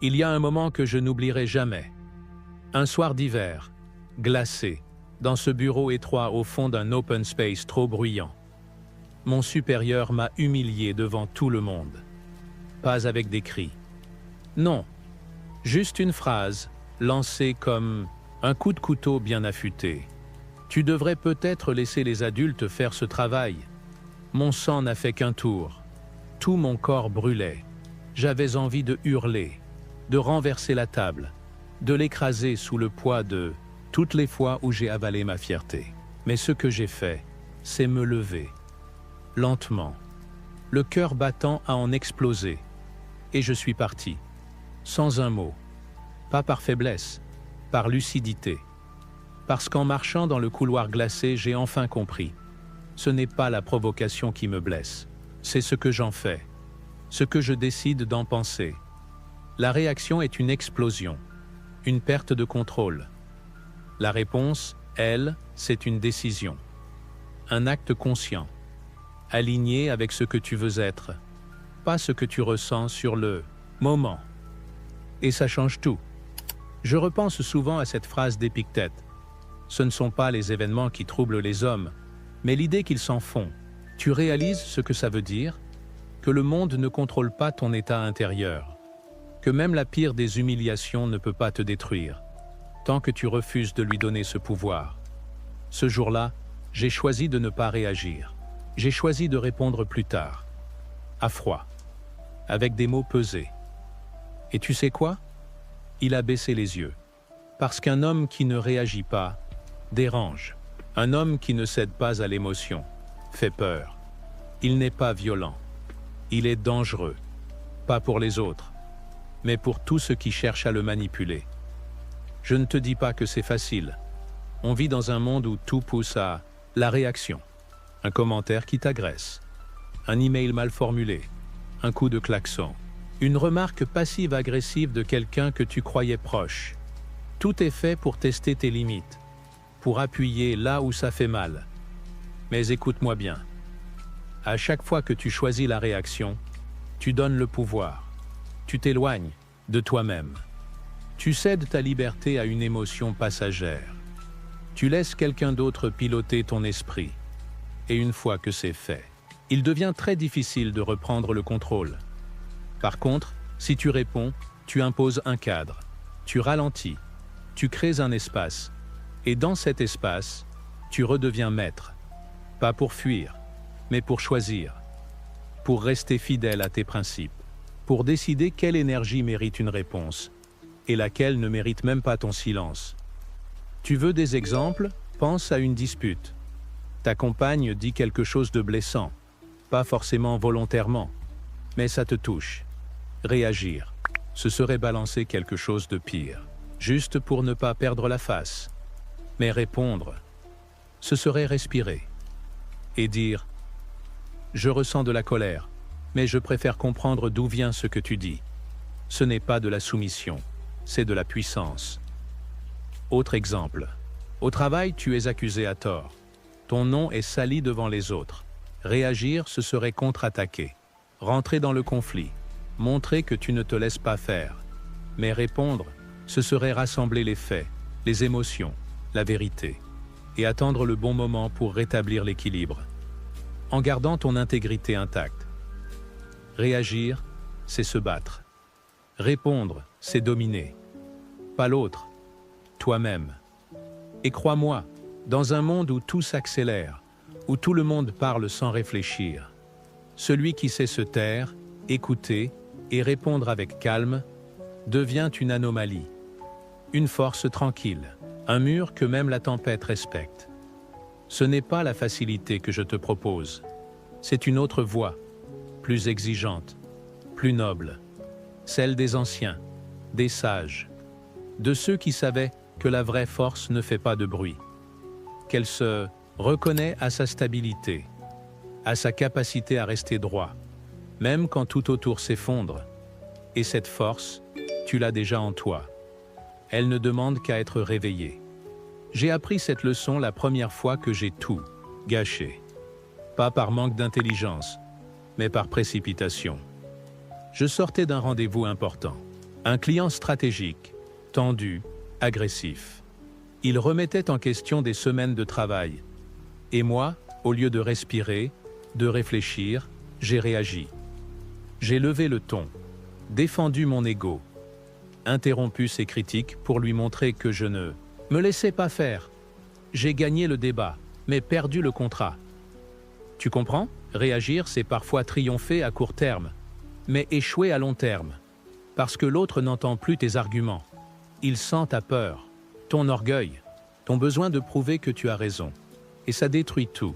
Il y a un moment que je n'oublierai jamais. Un soir d'hiver, glacé, dans ce bureau étroit au fond d'un open space trop bruyant. Mon supérieur m'a humilié devant tout le monde. Pas avec des cris. Non, juste une phrase, lancée comme un coup de couteau bien affûté. Tu devrais peut-être laisser les adultes faire ce travail. Mon sang n'a fait qu'un tour. Tout mon corps brûlait. J'avais envie de hurler, de renverser la table, de l'écraser sous le poids de toutes les fois où j'ai avalé ma fierté. Mais ce que j'ai fait, c'est me lever. Lentement, le cœur battant à en exploser. Et je suis parti, sans un mot. Pas par faiblesse, par lucidité. Parce qu'en marchant dans le couloir glacé, j'ai enfin compris. Ce n'est pas la provocation qui me blesse, c'est ce que j'en fais, ce que je décide d'en penser. La réaction est une explosion, une perte de contrôle. La réponse, elle, c'est une décision. Un acte conscient, aligné avec ce que tu veux être, pas ce que tu ressens sur le moment. Et ça change tout. Je repense souvent à cette phrase d'Épictète. Ce ne sont pas les événements qui troublent les hommes, mais l'idée qu'ils s'en font. Tu réalises ce que ça veut dire? Que le monde ne contrôle pas ton état intérieur. Que même la pire des humiliations ne peut pas te détruire, tant que tu refuses de lui donner ce pouvoir. Ce jour-là, j'ai choisi de ne pas réagir. J'ai choisi de répondre plus tard, à froid, avec des mots pesés. Et tu sais quoi? Il a baissé les yeux. Parce qu'un homme qui ne réagit pas dérange. Un homme qui ne cède pas à l'émotion fait peur. Il n'est pas violent. Il est dangereux. Pas pour les autres, mais pour tous ceux qui cherchent à le manipuler. Je ne te dis pas que c'est facile. On vit dans un monde où tout pousse à la réaction. Un commentaire qui t'agresse. Un email mal formulé. Un coup de klaxon. Une remarque passive-agressive de quelqu'un que tu croyais proche. Tout est fait pour tester tes limites, pour appuyer là où ça fait mal. Mais écoute-moi bien. À chaque fois que tu choisis la réaction, tu donnes le pouvoir. Tu t'éloignes de toi-même. Tu cèdes ta liberté à une émotion passagère. Tu laisses quelqu'un d'autre piloter ton esprit. Et une fois que c'est fait, il devient très difficile de reprendre le contrôle. Par contre, si tu réponds, tu imposes un cadre. Tu ralentis. Tu crées un espace. Et dans cet espace, tu redeviens maître. Pas pour fuir, mais pour choisir. Pour rester fidèle à tes principes. Pour décider quelle énergie mérite une réponse et laquelle ne mérite même pas ton silence. Tu veux des exemples? Pense à une dispute. Ta compagne dit quelque chose de blessant, pas forcément volontairement, mais ça te touche. Réagir, ce serait balancer quelque chose de pire, juste pour ne pas perdre la face. Mais répondre, ce serait respirer et dire « Je ressens de la colère, mais je préfère comprendre d'où vient ce que tu dis. Ce n'est pas de la soumission, c'est de la puissance. » Autre exemple. Au travail, tu es accusé à tort. Ton nom est sali devant les autres. Réagir, ce serait contre-attaquer. Rentrer dans le conflit. Montrer que tu ne te laisses pas faire. Mais répondre, ce serait rassembler les faits, les émotions, la vérité. Et attendre le bon moment pour rétablir l'équilibre. En gardant ton intégrité intacte. Réagir, c'est se battre. Répondre, c'est dominer. Pas l'autre, toi-même. Et crois-moi, dans un monde où tout s'accélère, où tout le monde parle sans réfléchir, celui qui sait se taire, écouter et répondre avec calme devient une anomalie, une force tranquille, un mur que même la tempête respecte. Ce n'est pas la facilité que je te propose, c'est une autre voie, plus exigeante, plus noble, celle des anciens, des sages, de ceux qui savaient que la vraie force ne fait pas de bruit, qu'elle se reconnaît à sa stabilité, à sa capacité à rester droit, même quand tout autour s'effondre. Et cette force, tu l'as déjà en toi. Elle ne demande qu'à être réveillée. J'ai appris cette leçon la première fois que j'ai tout gâché. Pas par manque d'intelligence, mais par précipitation. Je sortais d'un rendez-vous important. Un client stratégique, tendu, agressif. Il remettait en question des semaines de travail. Et moi, au lieu de respirer, de réfléchir, j'ai réagi. J'ai levé le ton, défendu mon ego, interrompu ses critiques pour lui montrer que je ne me laissais pas faire. J'ai gagné le débat, mais perdu le contrat. Tu comprends? Réagir, c'est parfois triompher à court terme, mais échouer à long terme. Parce que l'autre n'entend plus tes arguments. Il sent ta peur, ton orgueil, ton besoin de prouver que tu as raison. Et ça détruit tout.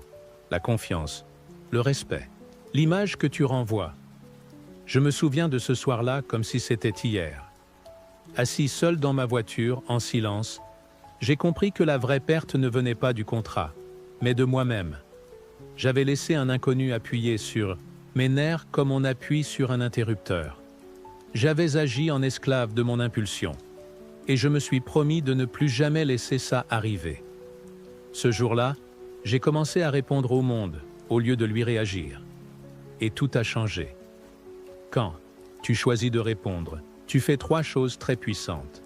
La confiance, le respect, l'image que tu renvoies. Je me souviens de ce soir-là comme si c'était hier. Assis seul dans ma voiture, en silence, j'ai compris que la vraie perte ne venait pas du contrat, mais de moi-même. J'avais laissé un inconnu appuyer sur mes nerfs comme on appuie sur un interrupteur. J'avais agi en esclave de mon impulsion, et je me suis promis de ne plus jamais laisser ça arriver. Ce jour-là, j'ai commencé à répondre au monde, au lieu de lui réagir. Et tout a changé. Quand tu choisis de répondre, tu fais 3 choses très puissantes.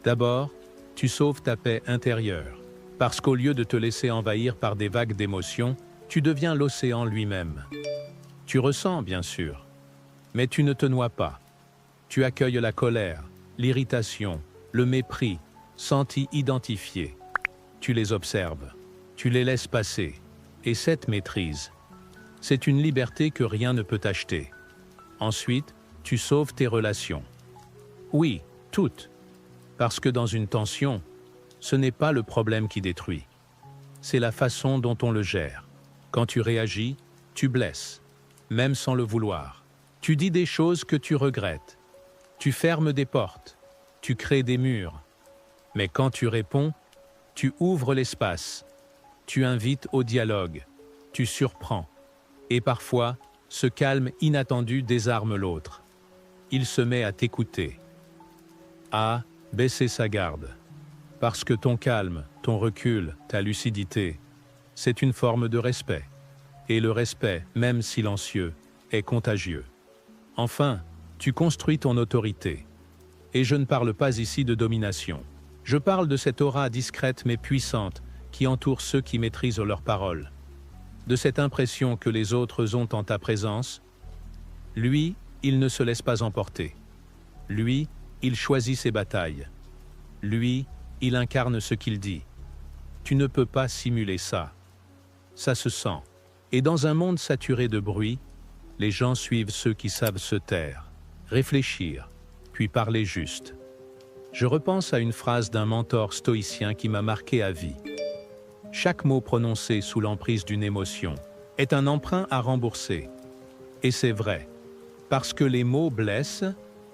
D'abord, tu sauves ta paix intérieure, parce qu'au lieu de te laisser envahir par des vagues d'émotions, tu deviens l'océan lui-même. Tu ressens, bien sûr, mais tu ne te noies pas. Tu accueilles la colère, l'irritation, le mépris, sentis identifiés. Tu les observes, tu les laisses passer, et cette maîtrise, c'est une liberté que rien ne peut acheter. Ensuite, tu sauves tes relations. Oui, toutes. Parce que dans une tension, ce n'est pas le problème qui détruit. C'est la façon dont on le gère. Quand tu réagis, tu blesses, même sans le vouloir. Tu dis des choses que tu regrettes. Tu fermes des portes. Tu crées des murs. Mais quand tu réponds, tu ouvres l'espace. Tu invites au dialogue. Tu surprends. Et parfois, ce calme inattendu désarme l'autre. Il se met à t'écouter, à baisser sa garde. Parce que ton calme, ton recul, ta lucidité, c'est une forme de respect. Et le respect, même silencieux, est contagieux. Enfin, tu construis ton autorité. Et je ne parle pas ici de domination. Je parle de cette aura discrète mais puissante qui entoure ceux qui maîtrisent leurs paroles. De cette impression que les autres ont en ta présence. Lui, il ne se laisse pas emporter. Lui, il choisit ses batailles. Lui, il incarne ce qu'il dit. Tu ne peux pas simuler ça. Ça se sent. Et dans un monde saturé de bruit, les gens suivent ceux qui savent se taire, réfléchir, puis parler juste. Je repense à une phrase d'un mentor stoïcien qui m'a marqué à vie. Chaque mot prononcé sous l'emprise d'une émotion est un emprunt à rembourser. Et c'est vrai, parce que les mots blessent,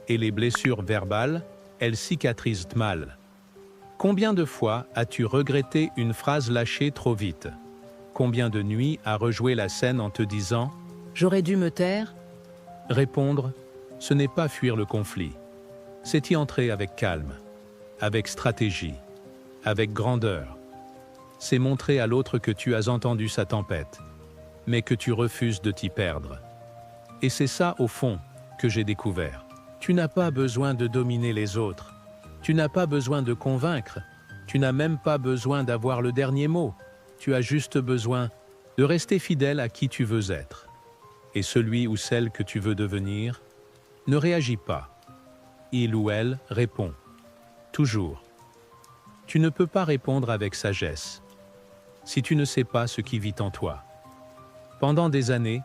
et les blessures verbales, elles cicatrisent mal. Combien de fois as-tu regretté une phrase lâchée trop vite? Combien de nuits as rejoué la scène en te disant « J'aurais dû me taire » Répondre, ce n'est pas fuir le conflit. C'est y entrer avec calme, avec stratégie, avec grandeur. C'est montrer à l'autre que tu as entendu sa tempête, mais que tu refuses de t'y perdre. Et c'est ça, au fond, que j'ai découvert. Tu n'as pas besoin de dominer les autres. Tu n'as pas besoin de convaincre. Tu n'as même pas besoin d'avoir le dernier mot. Tu as juste besoin de rester fidèle à qui tu veux être. Et celui ou celle que tu veux devenir ne réagit pas. Il ou elle répond. Toujours. Tu ne peux pas répondre avec sagesse si tu ne sais pas ce qui vit en toi. Pendant des années,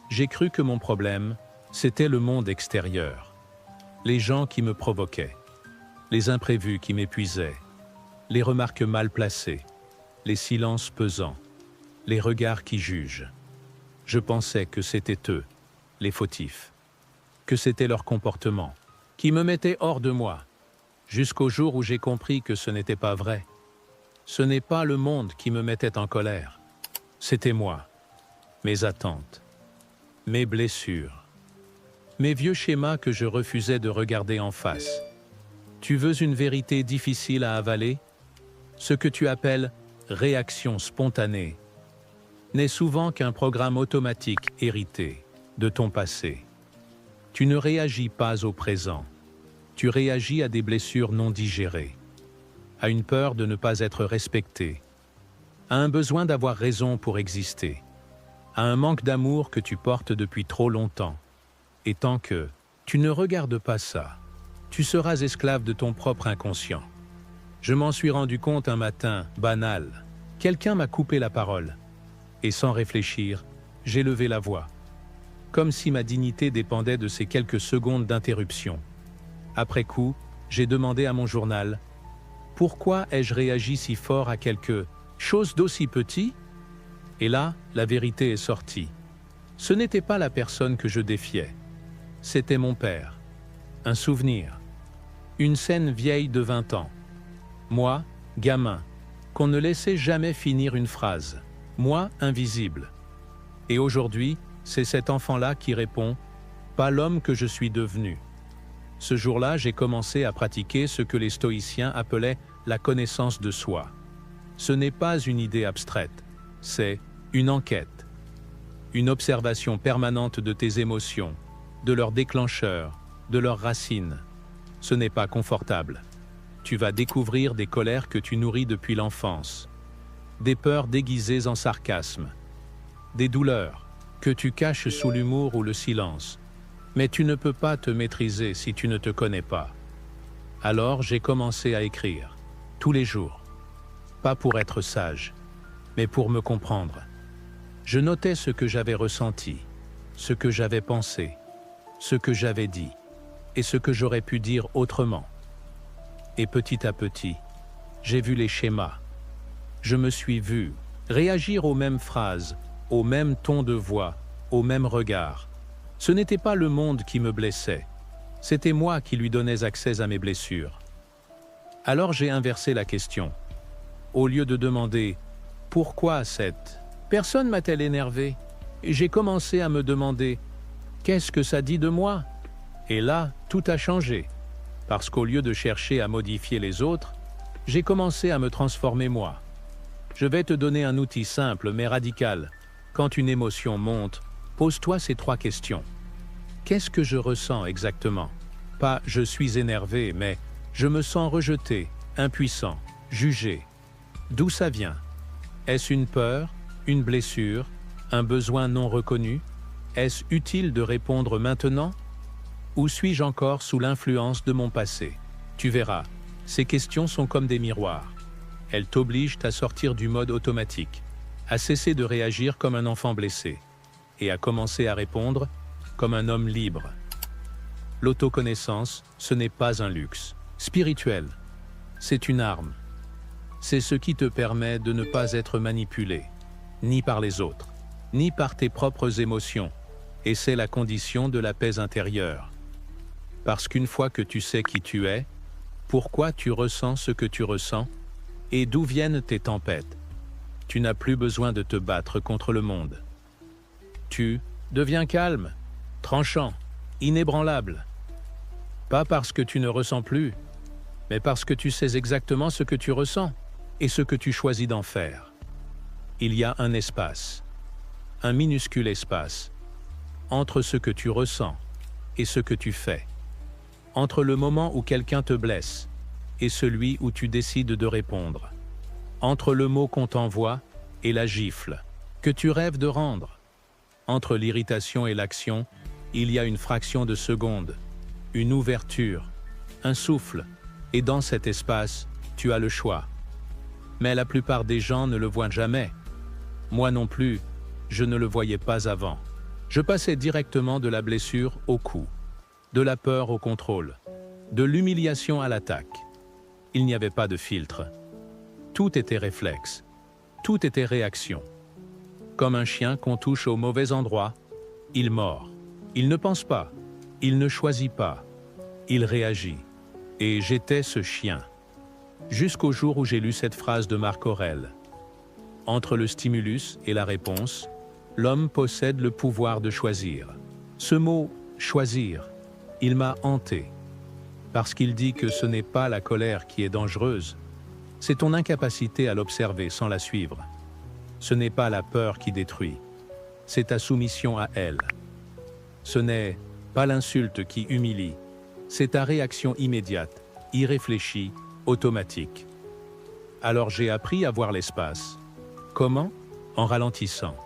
j'ai cru que mon problème, c'était le monde extérieur. Les gens qui me provoquaient, les imprévus qui m'épuisaient, les remarques mal placées, les silences pesants, les regards qui jugent. Je pensais que c'était eux, les fautifs, que c'était leur comportement, qui me mettait hors de moi, jusqu'au jour où j'ai compris que ce n'était pas vrai. Ce n'est pas le monde qui me mettait en colère, c'était moi, mes attentes, mes blessures, mes vieux schémas que je refusais de regarder en face. Tu veux une vérité difficile à avaler? Ce que tu appelles réaction spontanée n'est souvent qu'un programme automatique hérité de ton passé. Tu ne réagis pas au présent, Tu réagis à des blessures non digérées, à une peur de ne pas être respecté, à un besoin d'avoir raison pour exister, à un manque d'amour que tu portes depuis trop longtemps. Et tant que tu ne regardes pas ça, tu seras esclave de ton propre inconscient. Je m'en suis rendu compte un matin, banal. Quelqu'un m'a coupé la parole. Et sans réfléchir, j'ai levé la voix. Comme si ma dignité dépendait de ces quelques secondes d'interruption. Après coup, j'ai demandé à mon journal « Pourquoi ai-je réagi si fort à quelque chose d'aussi petit ?» Et là, la vérité est sortie. Ce n'était pas la personne que je défiais. C'était mon père. Un souvenir. Une scène vieille de 20 ans. Moi, gamin, qu'on ne laissait jamais finir une phrase. Moi, invisible. Et aujourd'hui, c'est cet enfant-là qui répond « Pas l'homme que je suis devenu ». Ce jour-là, j'ai commencé à pratiquer ce que les stoïciens appelaient la connaissance de soi. Ce n'est pas une idée abstraite, c'est une enquête. Une observation permanente de tes émotions, de leurs déclencheurs, de leurs racines. Ce n'est pas confortable. Tu vas découvrir des colères que tu nourris depuis l'enfance, des peurs déguisées en sarcasme, des douleurs que tu caches sous l'humour ou le silence. Mais tu ne peux pas te maîtriser si tu ne te connais pas. Alors j'ai commencé à écrire, tous les jours. Pas pour être sage, mais pour me comprendre. Je notais ce que j'avais ressenti, ce que j'avais pensé, ce que j'avais dit, et ce que j'aurais pu dire autrement. Et petit à petit, j'ai vu les schémas. Je me suis vu réagir aux mêmes phrases, au même ton de voix, au même regard. Ce n'était pas le monde qui me blessait, c'était moi qui lui donnais accès à mes blessures. Alors j'ai inversé la question. Au lieu de demander « Pourquoi cette personne m'a-t-elle énervé ?» j'ai commencé à me demander « Qu'est-ce que ça dit de moi ?» Et là, tout a changé. Parce qu'au lieu de chercher à modifier les autres, j'ai commencé à me transformer moi. Je vais te donner un outil simple mais radical. Quand une émotion monte, pose-toi ces 3 questions. Qu'est-ce que je ressens exactement? Pas « je suis énervé », mais « je me sens rejeté, impuissant, jugé ». D'où ça vient? Est-ce une peur, une blessure, un besoin non reconnu? Est-ce utile de répondre maintenant? Ou suis-je encore sous l'influence de mon passé? Tu verras, ces questions sont comme des miroirs. Elles t'obligent à sortir du mode automatique, à cesser de réagir comme un enfant blessé, et à commencer à répondre comme un homme libre. L'autoconnaissance, ce n'est pas un luxe spirituel, c'est une arme. C'est ce qui te permet de ne pas être manipulé, ni par les autres, ni par tes propres émotions, et c'est la condition de la paix intérieure. Parce qu'une fois que tu sais qui tu es, pourquoi tu ressens ce que tu ressens, et d'où viennent tes tempêtes, tu n'as plus besoin de te battre contre le monde. Tu deviens calme, tranchant, inébranlable. Pas parce que tu ne ressens plus, mais parce que tu sais exactement ce que tu ressens et ce que tu choisis d'en faire. Il y a un espace, un minuscule espace, entre ce que tu ressens et ce que tu fais, entre le moment où quelqu'un te blesse et celui où tu décides de répondre, entre le mot qu'on t'envoie et la gifle que tu rêves de rendre. Entre l'irritation et l'action, il y a une fraction de seconde, une ouverture, un souffle, et dans cet espace, tu as le choix. Mais la plupart des gens ne le voient jamais. Moi non plus, je ne le voyais pas avant. Je passais directement de la blessure au coup, de la peur au contrôle, de l'humiliation à l'attaque. Il n'y avait pas de filtre. Tout était réflexe, tout était réaction. Comme un chien qu'on touche au mauvais endroit, il mord. Il ne pense pas, il ne choisit pas, il réagit. Et j'étais ce chien. Jusqu'au jour où j'ai lu cette phrase de Marc Aurèle. Entre le stimulus et la réponse, l'homme possède le pouvoir de choisir. Ce mot « choisir », il m'a hanté. Parce qu'il dit que ce n'est pas la colère qui est dangereuse, c'est ton incapacité à l'observer sans la suivre. Ce n'est pas la peur qui détruit, c'est ta soumission à elle. Ce n'est pas l'insulte qui humilie, C'est ta réaction immédiate, irréfléchie, automatique. Alors j'ai appris à voir l'espace. Comment? En ralentissant.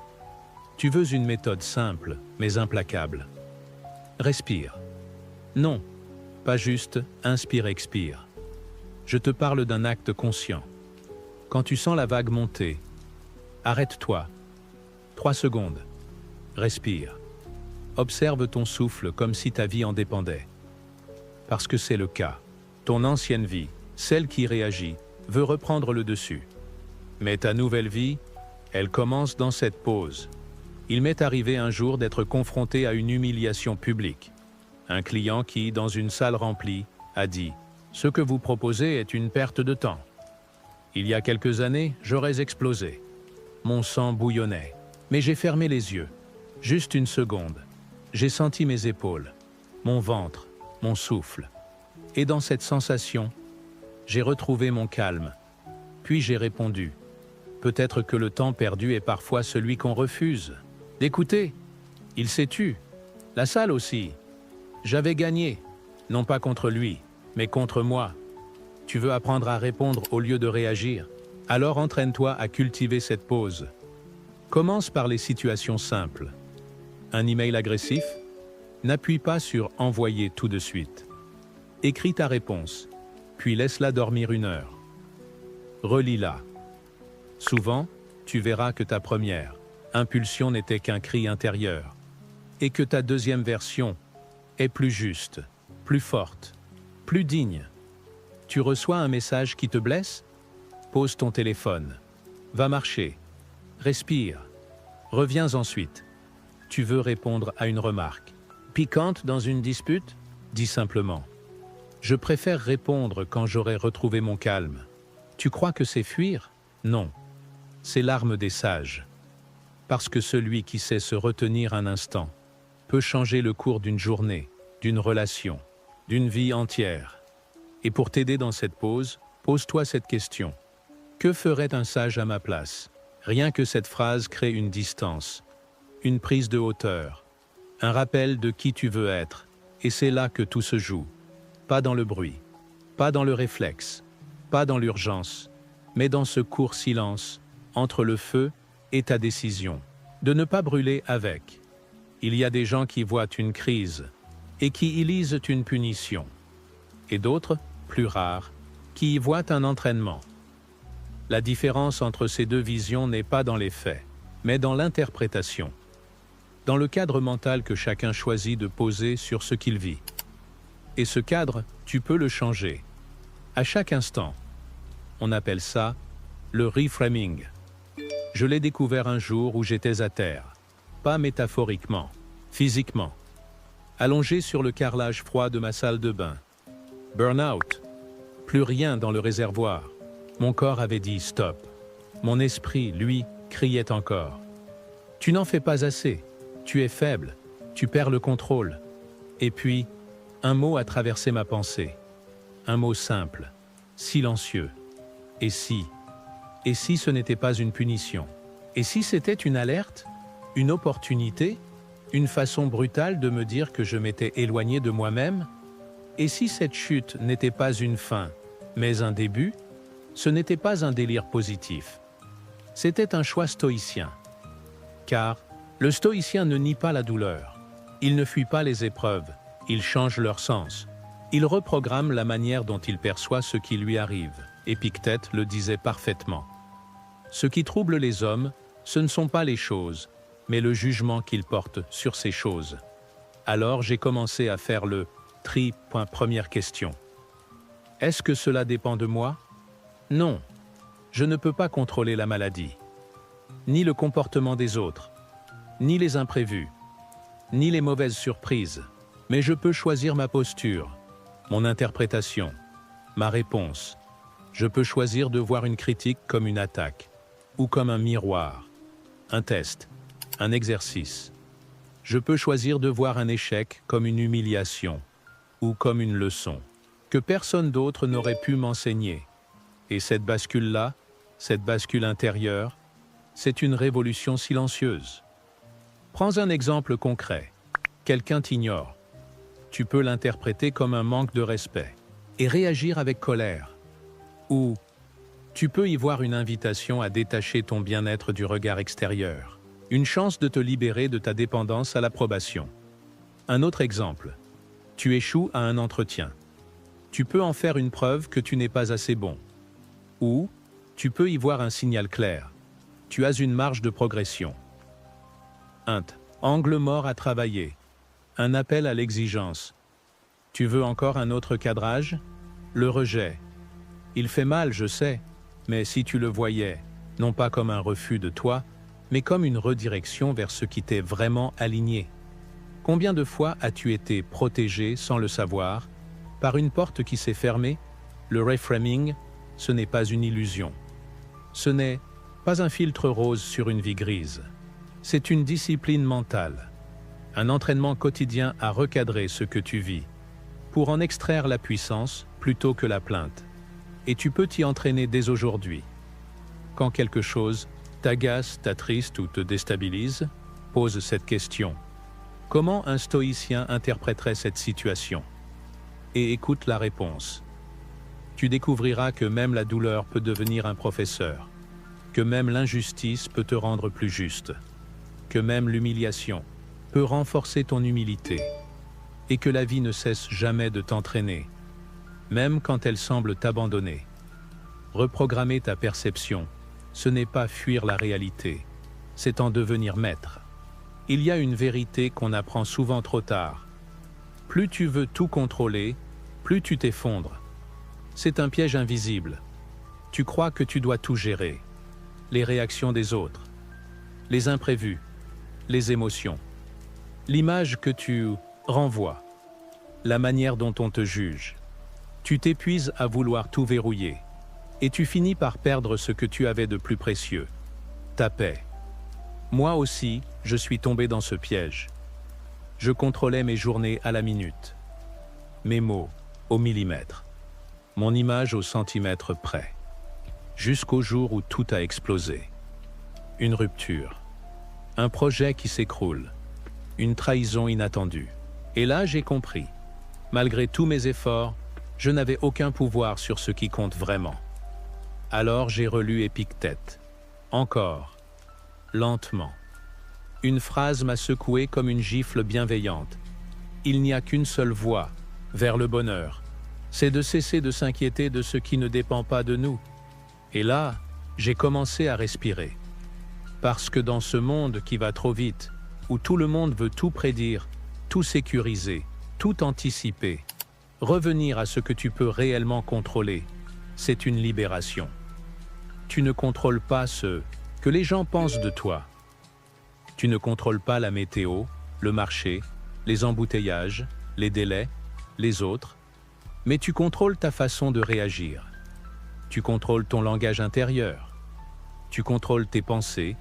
Tu veux une méthode simple, mais implacable. Respire. Non, pas juste inspire-expire. Je te parle d'un acte conscient. Quand tu sens la vague monter, arrête-toi. 3 secondes. Respire. Observe ton souffle comme si ta vie en dépendait. Parce que c'est le cas. Ton ancienne vie, celle qui réagit, veut reprendre le dessus. Mais ta nouvelle vie, elle commence dans cette pause. Il m'est arrivé un jour d'être confronté à une humiliation publique. Un client qui, dans une salle remplie, a dit « Ce que vous proposez est une perte de temps ». Il y a quelques années, j'aurais explosé. Mon sang bouillonnait. Mais j'ai fermé les yeux. Juste une seconde. J'ai senti mes épaules, mon ventre, mon souffle. Et dans cette sensation, j'ai retrouvé mon calme. Puis j'ai répondu « Peut-être que le temps perdu est parfois celui qu'on refuse. D'écouter. Il s'est tu. La salle aussi. J'avais gagné, non pas contre lui, mais contre moi. Tu veux apprendre à répondre au lieu de réagir? Alors entraîne-toi à cultiver cette pause. Commence par les situations simples. Un email agressif? N'appuie pas sur « Envoyer » tout de suite. Écris ta réponse, puis laisse-la dormir 1 heure. Relis-la. Souvent, tu verras que ta première impulsion n'était qu'un cri intérieur, et que ta deuxième version est plus juste, plus forte, plus digne. Tu reçois un message qui te blesse? Pose ton téléphone. Va marcher. Respire. Reviens ensuite. Tu veux répondre à une remarque piquante dans une dispute? Dis simplement. Je préfère répondre quand j'aurai retrouvé mon calme. Tu crois que c'est fuir? Non. C'est l'arme des sages. Parce que celui qui sait se retenir un instant peut changer le cours d'une journée, d'une relation, d'une vie entière. Et pour t'aider dans cette pause, pose-toi cette question. Que ferait un sage à ma place? Rien que cette phrase crée une distance, une prise de hauteur, un rappel de qui tu veux être. Et c'est là que tout se joue. Pas dans le bruit, pas dans le réflexe, pas dans l'urgence, mais dans ce court silence entre le feu et ta décision de ne pas brûler avec. Il y a des gens qui voient une crise et qui y lisent une punition, et d'autres, plus rares, qui y voient un entraînement. La différence entre ces deux visions n'est pas dans les faits, mais dans l'interprétation, dans le cadre mental que chacun choisit de poser sur ce qu'il vit. Et ce cadre, tu peux le changer, à chaque instant. On appelle ça le reframing. Je l'ai découvert un jour où j'étais à terre, pas métaphoriquement, physiquement, allongé sur le carrelage froid de ma salle de bain. Burn-out, plus rien dans le réservoir. Mon corps avait dit stop. Mon esprit, lui, criait encore. Tu n'en fais pas assez, tu es faible, tu perds le contrôle. Et puis, un mot a traversé ma pensée. Un mot simple, silencieux. Et si ce n'était pas une punition? Et si c'était une alerte? Une opportunité? Une façon brutale de me dire que je m'étais éloigné de moi-même? Et si cette chute n'était pas une fin, mais un début? Ce n'était pas un délire positif. C'était un choix stoïcien. Car le stoïcien ne nie pas la douleur. Il ne fuit pas les épreuves. Il change leur sens. Il reprogramme la manière dont il perçoit ce qui lui arrive. Épictète le disait parfaitement. Ce qui trouble les hommes, ce ne sont pas les choses, mais le jugement qu'ils portent sur ces choses. Alors j'ai commencé à faire le tri. Première question. Est-ce que cela dépend de moi? Non. Je ne peux pas contrôler la maladie, ni le comportement des autres, ni les imprévus, ni les mauvaises surprises. Mais je peux choisir ma posture, mon interprétation, ma réponse. Je peux choisir de voir une critique comme une attaque, ou comme un miroir, un test, un exercice. Je peux choisir de voir un échec comme une humiliation, ou comme une leçon, que personne d'autre n'aurait pu m'enseigner. Et cette bascule-là, cette bascule intérieure, c'est une révolution silencieuse. Prends un exemple concret. Quelqu'un t'ignore. tu peux l'interpréter comme un manque de respect et réagir avec colère. Ou tu peux y voir une invitation à détacher ton bien-être du regard extérieur, une chance de te libérer de ta dépendance à l'approbation. Un autre exemple, tu échoues à un entretien. Tu peux en faire une preuve que tu n'es pas assez bon. Ou tu peux y voir un signal clair. Tu as une marge de progression. Angle mort à travailler. Un appel à l'exigence. Tu veux encore un autre cadrage? Le rejet. Il fait mal, je sais, mais si tu le voyais, non pas comme un refus de toi, mais comme une redirection vers ce qui t'est vraiment aligné. Combien de fois as-tu été protégé sans le savoir, par une porte qui s'est fermée? Le reframing, ce n'est pas une illusion. Ce n'est pas un filtre rose sur une vie grise. C'est une discipline mentale, un entraînement quotidien à recadrer ce que tu vis, pour en extraire la puissance plutôt que la plainte. Et tu peux t'y entraîner dès aujourd'hui. Quand quelque chose t'agace, t'attriste ou te déstabilise, pose cette question. Comment un stoïcien interpréterait cette situation? Et écoute la réponse. Tu découvriras que même la douleur peut devenir un professeur, que même l'injustice peut te rendre plus juste, que même l'humiliation peut renforcer ton humilité, et que la vie ne cesse jamais de t'entraîner, même quand elle semble t'abandonner. Reprogrammer ta perception, ce n'est pas fuir la réalité, c'est en devenir maître. Il y a une vérité qu'on apprend souvent trop tard. Plus tu veux tout contrôler, plus tu t'effondres. C'est un piège invisible. Tu crois que tu dois tout gérer. Les réactions des autres, les imprévus, les émotions, l'image que tu renvoies, la manière dont on te juge. Tu t'épuises à vouloir tout verrouiller et tu finis par perdre ce que tu avais de plus précieux, ta paix. Moi aussi, je suis tombé dans ce piège. Je contrôlais mes journées à la minute, mes mots au millimètre, mon image au centimètre près, jusqu'au jour où tout a explosé. Une rupture, un projet qui s'écroule, une trahison inattendue. Et là, j'ai compris. Malgré tous mes efforts, je n'avais aucun pouvoir sur ce qui compte vraiment. Alors j'ai relu Épictète. Encore, lentement. Une phrase m'a secoué comme une gifle bienveillante. Il n'y a qu'une seule voie vers le bonheur. C'est de cesser de s'inquiéter de ce qui ne dépend pas de nous. Et là, j'ai commencé à respirer. Parce que dans ce monde qui va trop vite, où tout le monde veut tout prédire, tout sécuriser, tout anticiper, revenir à ce que tu peux réellement contrôler, c'est une libération. Tu ne contrôles pas ce que les gens pensent de toi. Tu ne contrôles pas la météo, le marché, les embouteillages, les délais, les autres, mais tu contrôles ta façon de réagir. Tu contrôles ton langage intérieur. Tu contrôles tes pensées,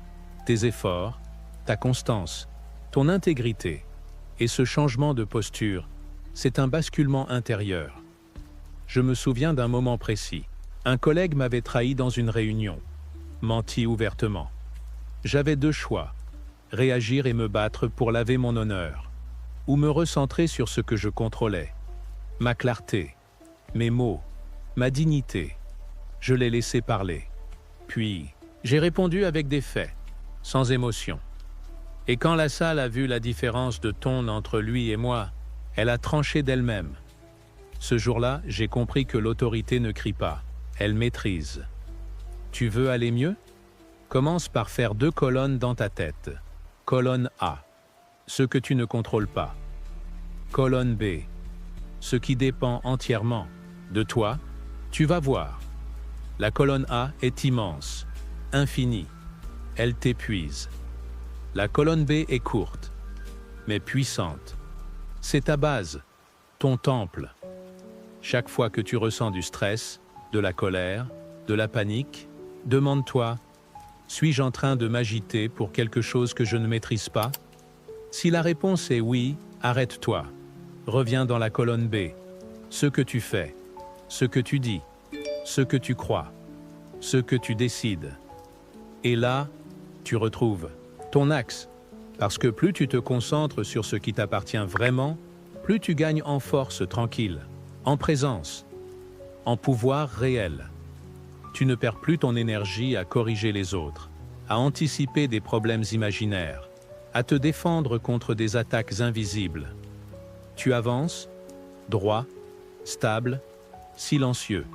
tes efforts, ta constance, ton intégrité. Et ce changement de posture, c'est un basculement intérieur. Je me souviens d'un moment précis. Un collègue m'avait trahi dans une réunion, menti ouvertement. J'avais deux choix, réagir et me battre pour laver mon honneur, ou me recentrer sur ce que je contrôlais, ma clarté, mes mots, ma dignité. Je l'ai laissé parler. Puis, j'ai répondu avec des faits, sans émotion. Et quand la salle a vu la différence de ton entre lui et moi, elle a tranché d'elle-même. Ce jour-là, j'ai compris que l'autorité ne crie pas, elle maîtrise. Tu veux aller mieux? Commence par faire 2 colonnes dans ta tête. Colonne A, ce que tu ne contrôles pas. Colonne B, ce qui dépend entièrement de toi. Tu vas voir. La colonne A est immense, infinie. Elle t'épuise. La colonne B est courte, mais puissante. C'est ta base, ton temple. Chaque fois que tu ressens du stress, de la colère, de la panique, demande-toi, suis-je en train de m'agiter pour quelque chose que je ne maîtrise pas? Si la réponse est oui, arrête-toi. Reviens dans la colonne B. Ce que tu fais, ce que tu dis, ce que tu crois, ce que tu décides. Et là, tu retrouves ton axe. Parce que plus tu te concentres sur ce qui t'appartient vraiment, plus tu gagnes en force tranquille, en présence, en pouvoir réel. Tu ne perds plus ton énergie à corriger les autres, à anticiper des problèmes imaginaires, à te défendre contre des attaques invisibles. Tu avances, droit, stable, silencieux.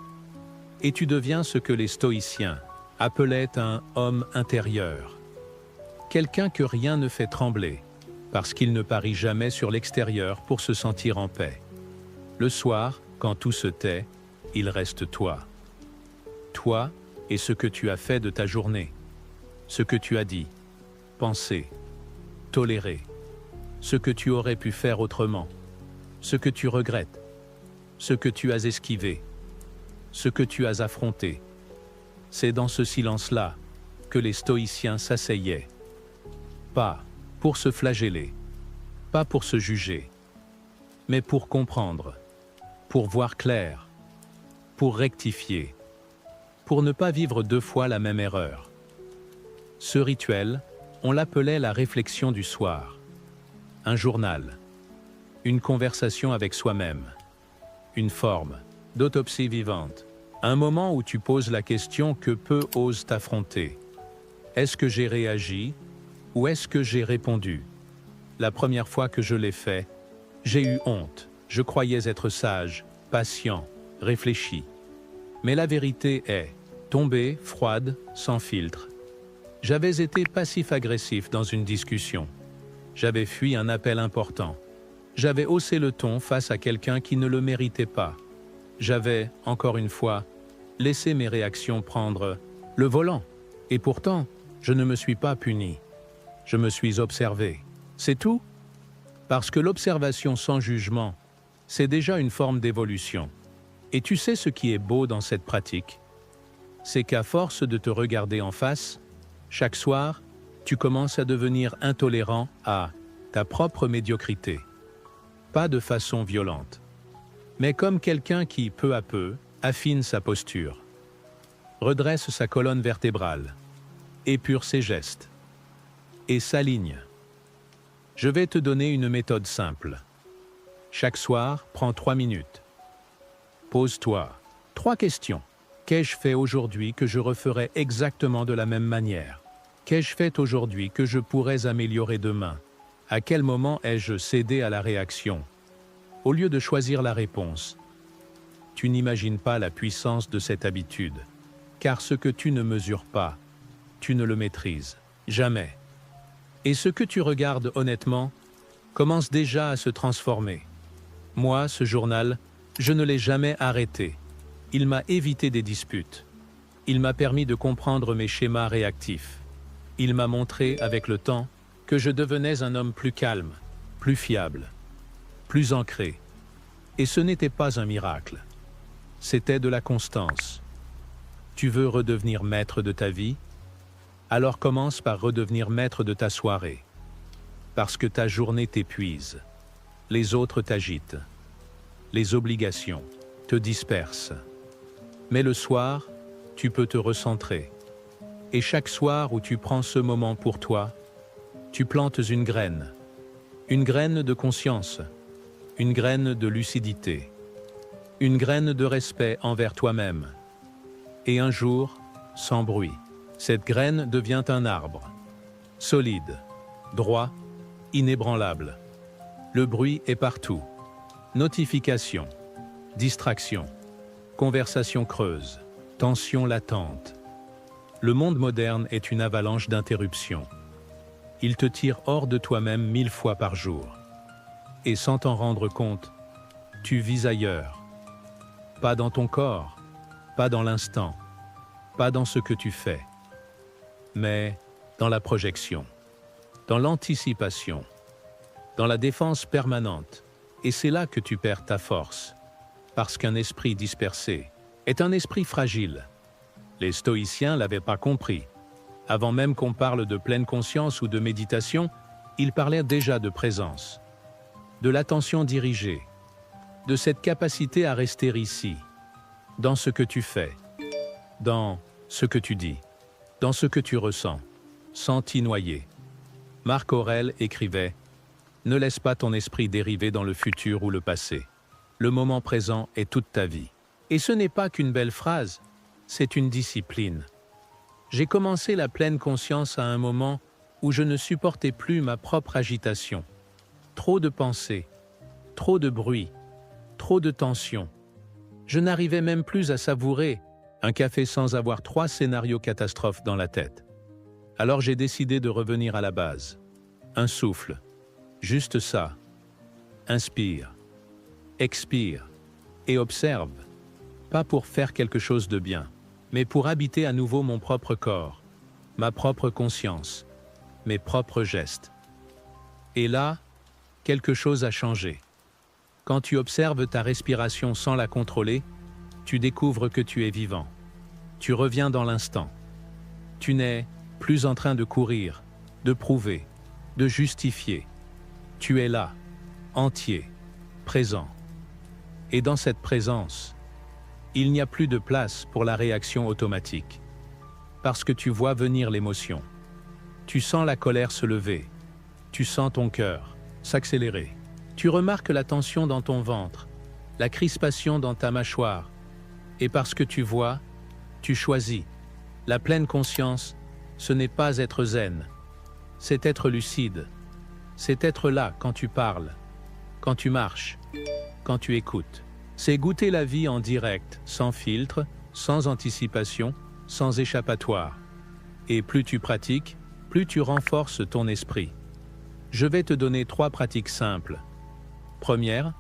Et tu deviens ce que les stoïciens appelaient un homme intérieur. Quelqu'un que rien ne fait trembler, parce qu'il ne parie jamais sur l'extérieur pour se sentir en paix. Le soir, quand tout se tait, il reste toi. Toi et ce que tu as fait de ta journée, ce que tu as dit, pensé, toléré, ce que tu aurais pu faire autrement, ce que tu regrettes, ce que tu as esquivé, ce que tu as affronté. C'est dans ce silence-là que les stoïciens s'asseyaient. Pas pour se flageller, pas pour se juger, mais pour comprendre, pour voir clair, pour rectifier, pour ne pas vivre deux fois la même erreur. Ce rituel, on l'appelait la réflexion du soir. Un journal, une conversation avec soi-même, une forme d'autopsie vivante, un moment où tu poses la question que peu osent t'affronter. Est-ce que j'ai réagi ou est-ce que j'ai répondu? La première fois que je l'ai fait, j'ai eu honte. Je croyais être sage, patient, réfléchi. Mais la vérité est tombée, froide, sans filtre. J'avais été passif-agressif dans une discussion. J'avais fui un appel important. J'avais haussé le ton face à quelqu'un qui ne le méritait pas. J'avais, encore une fois, laissé mes réactions prendre le volant. Et pourtant, je ne me suis pas puni. Je me suis observé. C'est tout? Parce que l'observation sans jugement, c'est déjà une forme d'évolution. Et tu sais ce qui est beau dans cette pratique? C'est qu'à force de te regarder en face, chaque soir, tu commences à devenir intolérant à ta propre médiocrité. Pas de façon violente, mais comme quelqu'un qui, peu à peu, affine sa posture, redresse sa colonne vertébrale, épure ses gestes et s'aligne. Je vais te donner une méthode simple. Chaque soir, prends 3 minutes. Pose-toi 3 questions. Qu'ai-je fait aujourd'hui que je referai exactement de la même manière? Qu'ai-je fait aujourd'hui que je pourrais améliorer demain? À quel moment ai-je cédé à la réaction? Au lieu de choisir la réponse, tu n'imagines pas la puissance de cette habitude, car ce que tu ne mesures pas, tu ne le maîtrises jamais. Et ce que tu regardes honnêtement commence déjà à se transformer. Moi, ce journal, je ne l'ai jamais arrêté. Il m'a évité des disputes. Il m'a permis de comprendre mes schémas réactifs. Il m'a montré, avec le temps, que je devenais un homme plus calme, plus fiable, plus ancré. Et ce n'était pas un miracle. C'était de la constance. Tu veux redevenir maître de ta vie? Alors commence par redevenir maître de ta soirée. Parce que ta journée t'épuise. Les autres t'agitent. Les obligations te dispersent. Mais le soir, tu peux te recentrer. Et chaque soir où tu prends ce moment pour toi, tu plantes une graine de conscience, une graine de lucidité, une graine de respect envers toi-même. Et un jour, sans bruit, cette graine devient un arbre, solide, droit, inébranlable. Le bruit est partout. Notifications, distractions, conversations creuses, tensions latentes. Le monde moderne est une avalanche d'interruptions. Il te tire hors de toi-même 1000 fois par jour. Et sans t'en rendre compte, tu vis ailleurs. Pas dans ton corps, pas dans l'instant, pas dans ce que tu fais, mais dans la projection, dans l'anticipation, dans la défense permanente. Et c'est là que tu perds ta force, parce qu'un esprit dispersé est un esprit fragile. Les stoïciens l'avaient pas compris. Avant même qu'on parle de pleine conscience ou de méditation, ils parlaient déjà de présence, de l'attention dirigée, de cette capacité à rester ici, dans ce que tu fais, dans ce que tu dis, dans ce que tu ressens, sans t'y noyer. Marc Aurèle écrivait Ne laisse pas ton esprit dériver dans le futur ou le passé. Le moment présent est toute ta vie. Et ce n'est pas qu'une belle phrase, c'est une discipline. J'ai commencé la pleine conscience à un moment où je ne supportais plus ma propre agitation. Trop de pensées, trop de bruit, trop de tension. Je n'arrivais même plus à savourer un café sans avoir 3 scénarios catastrophes dans la tête. Alors j'ai décidé de revenir à la base. Un souffle, juste ça. Inspire, expire et observe. Pas pour faire quelque chose de bien, mais pour habiter à nouveau mon propre corps, ma propre conscience, mes propres gestes. Et là, quelque chose a changé. Quand tu observes ta respiration sans la contrôler, tu découvres que tu es vivant. Tu reviens dans l'instant. Tu n'es plus en train de courir, de prouver, de justifier. Tu es là, entier, présent. Et dans cette présence, il n'y a plus de place pour la réaction automatique. Parce que tu vois venir l'émotion. Tu sens la colère se lever. Tu sens ton cœur s'accélérer. Tu remarques la tension dans ton ventre, la crispation dans ta mâchoire. Et parce que tu vois, tu choisis. La pleine conscience, ce n'est pas être zen, c'est être lucide. C'est être là quand tu parles, quand tu marches, quand tu écoutes. C'est goûter la vie en direct, sans filtre, sans anticipation, sans échappatoire. Et plus tu pratiques, plus tu renforces ton esprit. Je vais te donner 3 pratiques simples. Première,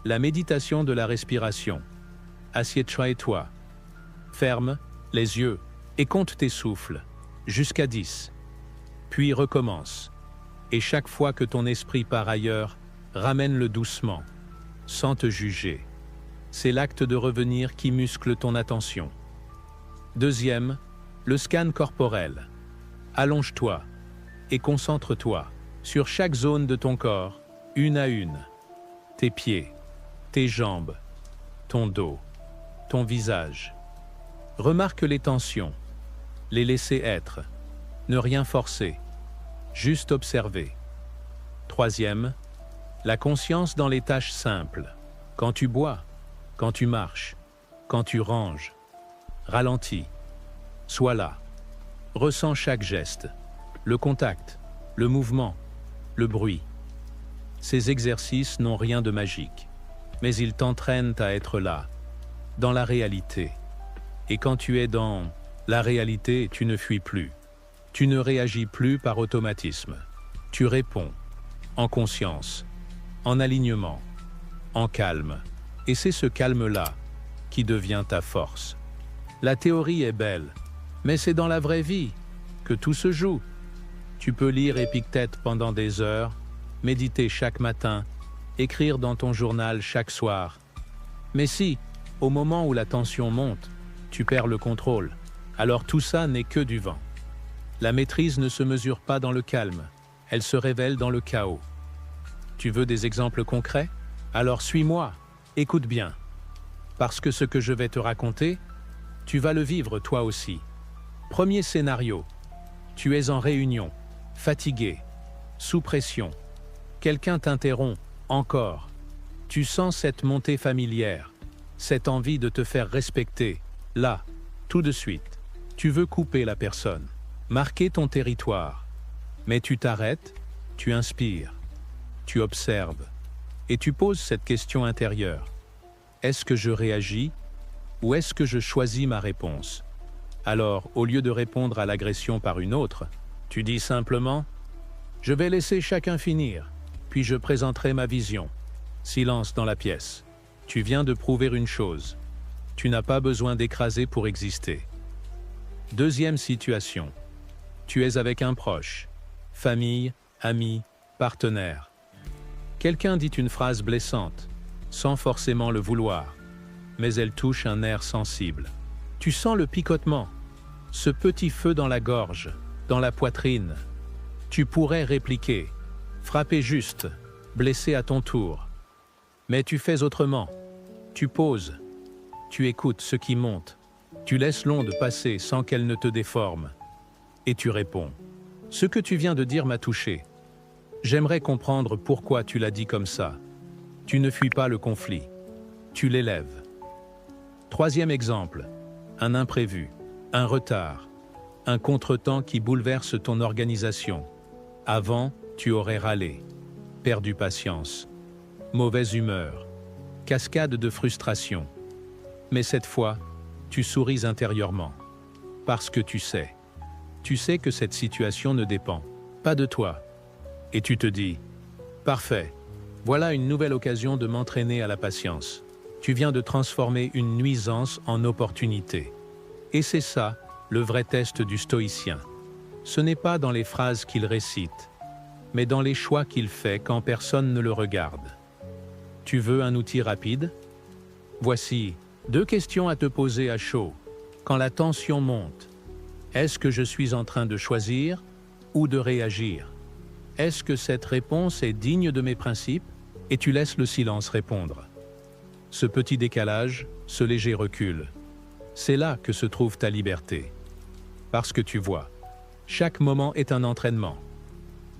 la méditation de la respiration. Assieds-toi. Ferme les yeux et compte tes souffles, jusqu'à 10. Puis recommence. Et chaque fois que ton esprit part ailleurs, ramène-le doucement, sans te juger. C'est l'acte de revenir qui muscle ton attention. Deuxième, le scan corporel. Allonge-toi et concentre-toi sur chaque zone de ton corps, une à une. Tes pieds, tes jambes, ton dos, ton visage. Remarque les tensions, les laisser être, ne rien forcer, juste observer. Troisième, la conscience dans les tâches simples. Quand tu bois, quand tu marches, quand tu ranges. Ralentis, sois là. Ressens chaque geste, le contact, le mouvement, le bruit. Ces exercices n'ont rien de magique, mais ils t'entraînent à être là, dans la réalité. Et quand tu es dans la réalité, tu ne fuis plus. Tu ne réagis plus par automatisme. Tu réponds, en conscience, en alignement, en calme. Et c'est ce calme-là qui devient ta force. La théorie est belle, mais c'est dans la vraie vie que tout se joue. Tu peux lire Épictète pendant des heures, méditer chaque matin, écrire dans ton journal chaque soir. Mais si, au moment où la tension monte, tu perds le contrôle, alors tout ça n'est que du vent. La maîtrise ne se mesure pas dans le calme, elle se révèle dans le chaos. Tu veux des exemples concrets? Alors suis-moi, écoute bien. Parce que ce que je vais te raconter, tu vas le vivre toi aussi. Premier scénario, tu es en réunion, fatigué, sous pression. Quelqu'un t'interrompt, encore. Tu sens cette montée familière, cette envie de te faire respecter, là, tout de suite. Tu veux couper la personne, marquer ton territoire. Mais tu t'arrêtes, tu inspires, tu observes, et tu poses cette question intérieure. Est-ce que je réagis ou est-ce que je choisis ma réponse? Alors, au lieu de répondre à l'agression par une autre, tu dis simplement « Je vais laisser chacun finir, puis je présenterai ma vision. » Silence dans la pièce. Tu viens de prouver une chose. Tu n'as pas besoin d'écraser pour exister. Deuxième situation. Tu es avec un proche, famille, ami, partenaire. Quelqu'un dit une phrase blessante, sans forcément le vouloir, mais elle touche un nerf sensible. Tu sens le picotement, ce petit feu dans la gorge, dans la poitrine. Tu pourrais répliquer, frapper juste, blesser à ton tour. Mais tu fais autrement. Tu poses, tu écoutes ce qui monte, tu laisses l'onde passer sans qu'elle ne te déforme. Et tu réponds, ce que tu viens de dire m'a touché. J'aimerais comprendre pourquoi tu l'as dit comme ça. Tu ne fuis pas le conflit. Tu l'élèves. Troisième exemple, un imprévu, un retard, un contretemps qui bouleverse ton organisation. Avant, tu aurais râlé, perdu patience, mauvaise humeur, cascade de frustration. Mais cette fois, tu souris intérieurement. Parce que tu sais que cette situation ne dépend pas de toi. Et tu te dis, parfait, voilà une nouvelle occasion de m'entraîner à la patience. Tu viens de transformer une nuisance en opportunité. Et c'est ça, le vrai test du stoïcien. Ce n'est pas dans les phrases qu'il récite, mais dans les choix qu'il fait quand personne ne le regarde. Tu veux un outil rapide? Voici 2 questions à te poser à chaud. Quand la tension monte, est-ce que je suis en train de choisir ou de réagir? Est-ce que cette réponse est digne de mes principes? Et tu laisses le silence répondre. Ce petit décalage, ce léger recul, c'est là que se trouve ta liberté. Parce que tu vois, chaque moment est un entraînement.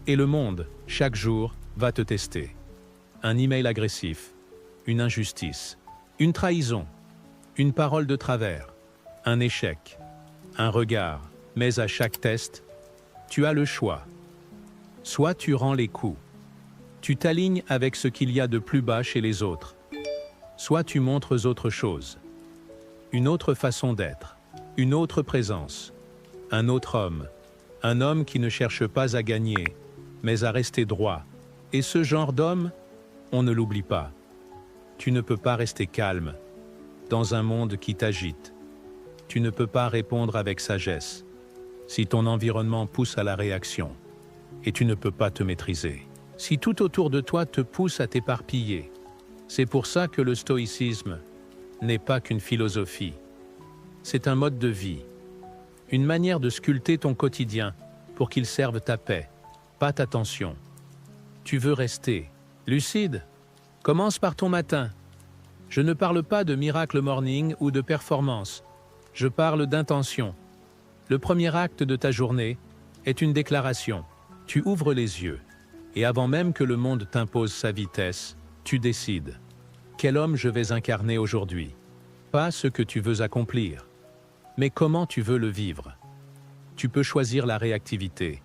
Et le monde, chaque jour, va te tester. Un email agressif, une injustice, une trahison, une parole de travers, un échec, un regard. Mais à chaque test, tu as le choix. Soit tu rends les coups, tu t'alignes avec ce qu'il y a de plus bas chez les autres. Soit tu montres autre chose, une autre façon d'être, une autre présence, un autre homme, un homme qui ne cherche pas à gagner, mais à rester droit. Et ce genre d'homme, on ne l'oublie pas. Tu ne peux pas rester calme dans un monde qui t'agite. Tu ne peux pas répondre avec sagesse si ton environnement pousse à la réaction. Et tu ne peux pas te maîtriser si tout autour de toi te pousse à t'éparpiller. C'est pour ça que le stoïcisme n'est pas qu'une philosophie. C'est un mode de vie, une manière de sculpter ton quotidien pour qu'il serve ta paix, pas ta tension. Tu veux rester lucide? Commence par ton matin. Je ne parle pas de miracle morning ou de performance. Je parle d'intention. Le premier acte de ta journée est une déclaration. Tu ouvres les yeux et avant même que le monde t'impose sa vitesse, tu décides. Quel homme je vais incarner aujourd'hui? Pas ce que tu veux accomplir, mais comment tu veux le vivre. Tu peux choisir la réactivité,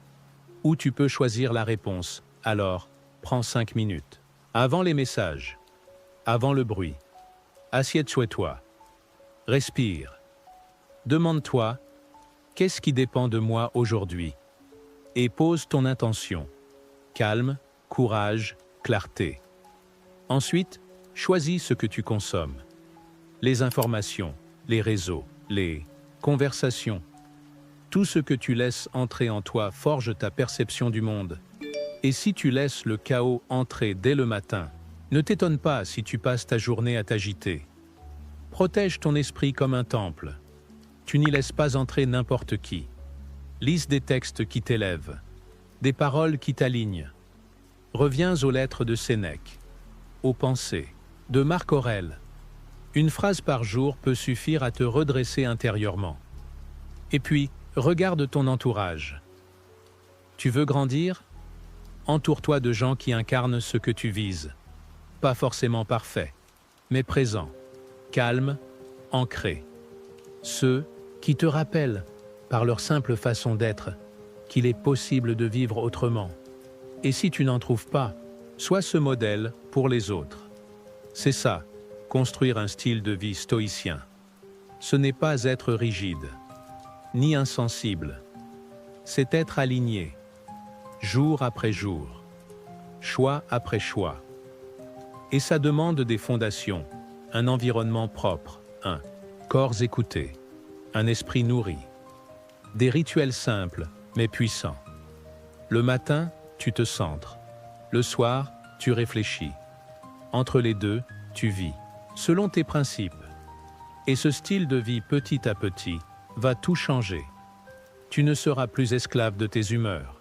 ou tu peux choisir la réponse. Alors, prends 5 minutes. Avant les messages, avant le bruit, assieds-toi, respire. Demande-toi, qu'est-ce qui dépend de moi aujourd'hui? Et pose ton intention. Calme, courage, clarté. Ensuite, choisis ce que tu consommes. Les informations, les réseaux, les conversations. Tout ce que tu laisses entrer en toi forge ta perception du monde. Et si tu laisses le chaos entrer dès le matin, ne t'étonne pas si tu passes ta journée à t'agiter. Protège ton esprit comme un temple. Tu n'y laisses pas entrer n'importe qui. Lise des textes qui t'élèvent, des paroles qui t'alignent. Reviens aux lettres de Sénèque, aux pensées de Marc Aurèle. Une phrase par jour peut suffire à te redresser intérieurement. Et puis, regarde ton entourage. Tu veux grandir? Entoure-toi de gens qui incarnent ce que tu vises. Pas forcément parfait, mais présent, calme, ancré. Ceux qui te rappellent, par leur simple façon d'être, qu'il est possible de vivre autrement. Et si tu n'en trouves pas, sois ce modèle pour les autres. C'est ça, construire un style de vie stoïcien. Ce n'est pas être rigide, ni insensible. C'est être aligné, jour après jour, choix après choix. Et ça demande des fondations, un environnement propre, un corps écouté, un esprit nourri, des rituels simples mais puissants. Le matin, tu te centres. Le soir, tu réfléchis. Entre les deux, tu vis, selon tes principes. Et ce style de vie petit à petit va tout changer. Tu ne seras plus esclave de tes humeurs.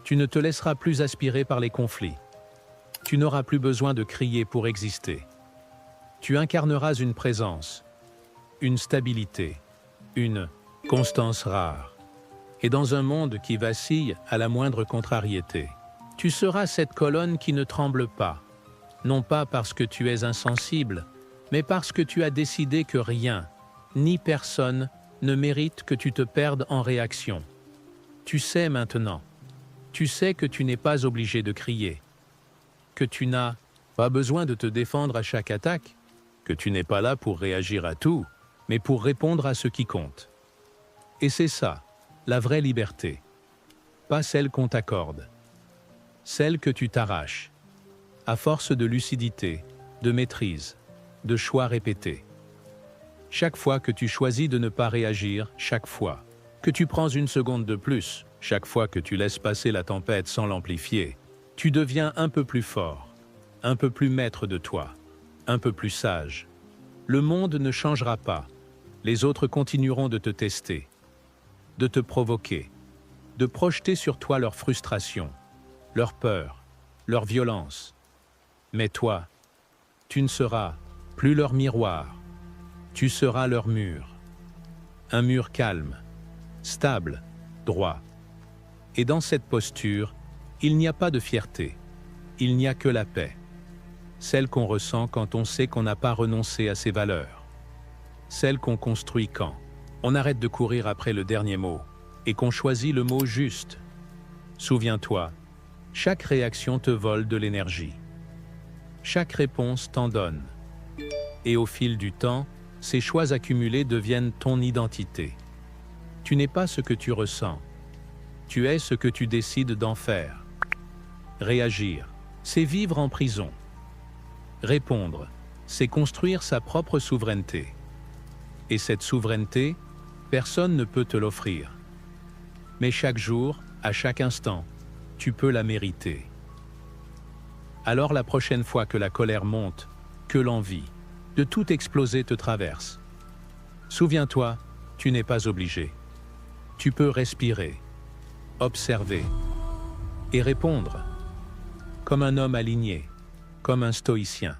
Tu ne te laisseras plus aspirer par les conflits. Tu n'auras plus besoin de crier pour exister. Tu incarneras une présence, une stabilité, une constance rare. Et dans un monde qui vacille à la moindre contrariété, Tu seras cette colonne qui ne tremble pas, non pas parce que tu es insensible, mais parce que tu as décidé que rien, ni personne, ne mérite que tu te perdes en réaction. Tu sais maintenant. Tu sais que tu n'es pas obligé de crier, que tu n'as pas besoin de te défendre à chaque attaque, que tu n'es pas là pour réagir à tout, mais pour répondre à ce qui compte. Et c'est ça, la vraie liberté. Pas celle qu'on t'accorde, celle que tu t'arraches, à force de lucidité, de maîtrise, de choix répétés. Chaque fois que tu choisis de ne pas réagir, chaque fois que tu prends une seconde de plus, chaque fois que tu laisses passer la tempête sans l'amplifier, tu deviens un peu plus fort, un peu plus maître de toi, un peu plus sage. Le monde ne changera pas. Les autres continueront de te tester, de te provoquer, de projeter sur toi leur frustration, leur peur, leur violence. Mais toi, tu ne seras plus leur miroir, tu seras leur mur. Un mur calme, stable, droit. Et dans cette posture, il n'y a pas de fierté, il n'y a que la paix. Celle qu'on ressent quand on sait qu'on n'a pas renoncé à ses valeurs. Celle qu'on construit quand on arrête de courir après le dernier mot et qu'on choisit le mot juste. Souviens-toi, chaque réaction te vole de l'énergie. Chaque réponse t'en donne. Et au fil du temps, ces choix accumulés deviennent ton identité. Tu n'es pas ce que tu ressens. Tu es ce que tu décides d'en faire. Réagir, c'est vivre en prison. Répondre, c'est construire sa propre souveraineté. Et cette souveraineté, personne ne peut te l'offrir. Mais chaque jour, à chaque instant, tu peux la mériter. Alors la prochaine fois que la colère monte, que l'envie de tout exploser te traverse, souviens-toi, tu n'es pas obligé. Tu peux respirer, observer et répondre, comme un homme aligné, comme un stoïcien.